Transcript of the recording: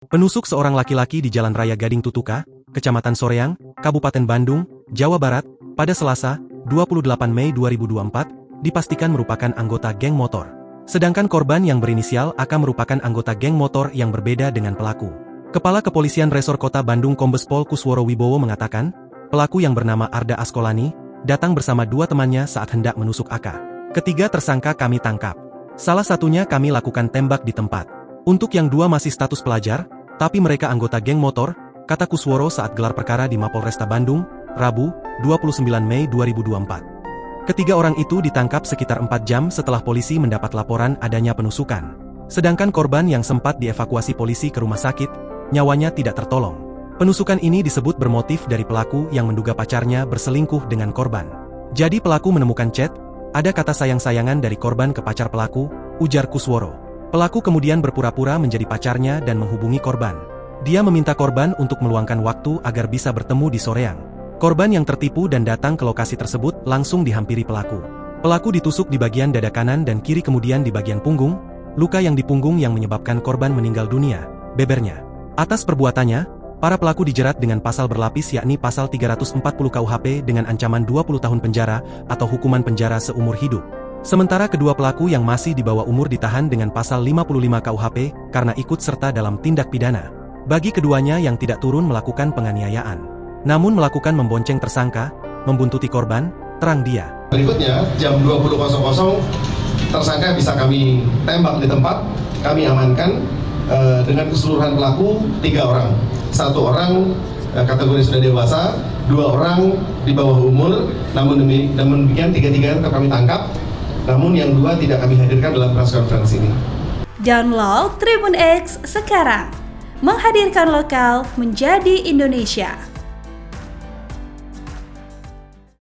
Penusuk seorang laki-laki di Jalan Raya Gading Tutuka, Kecamatan Soreang, Kabupaten Bandung, Jawa Barat, pada Selasa, 28 Mei 2024, dipastikan merupakan anggota geng motor. Sedangkan korban yang berinisial AK merupakan anggota geng motor yang berbeda dengan pelaku. Kepala Kepolisian Resor Kota Bandung Kombes Pol Kusworo Wibowo mengatakan, pelaku yang bernama Arda Askolani, datang bersama dua temannya saat hendak menusuk AK. Ketiga tersangka kami tangkap. Salah satunya kami lakukan tembak di tempat. Untuk yang dua masih status pelajar, tapi mereka anggota geng motor, kata Kusworo saat gelar perkara di Mapolresta Bandung, Rabu, 29 Mei 2024. Ketiga orang itu ditangkap sekitar 4 jam setelah polisi mendapat laporan adanya penusukan. Sedangkan korban yang sempat dievakuasi polisi ke rumah sakit, nyawanya tidak tertolong. Penusukan ini disebut bermotif dari pelaku yang menduga pacarnya berselingkuh dengan korban. Jadi pelaku menemukan chat, ada kata sayang-sayangan dari korban ke pacar pelaku, ujar Kusworo. Pelaku kemudian berpura-pura menjadi pacarnya dan menghubungi korban. Dia meminta korban untuk meluangkan waktu agar bisa bertemu di Soreang. Korban yang tertipu dan datang ke lokasi tersebut langsung dihampiri pelaku. Pelaku ditusuk di bagian dada kanan dan kiri kemudian di bagian punggung, luka yang di punggung yang menyebabkan korban meninggal dunia, bebernya. Atas perbuatannya, para pelaku dijerat dengan pasal berlapis yakni pasal 340 KUHP dengan ancaman 20 tahun penjara atau hukuman penjara seumur hidup. Sementara kedua pelaku yang masih di bawah umur ditahan dengan pasal 55 KUHP karena ikut serta dalam tindak pidana. Bagi keduanya yang tidak turun melakukan penganiayaan, namun melakukan membonceng tersangka, membuntuti korban, terang dia. Berikutnya, jam 20.00, tersangka bisa kami tembak di tempat, kami amankan dengan keseluruhan pelaku 3 orang. 1 orang kategori sudah dewasa, 2 orang di bawah umur, namun demikian 3-3 kami tangkap. Namun yang 2 tidak kami hadirkan dalam press conference ini. Download Tribun X sekarang, menghadirkan lokal menjadi Indonesia.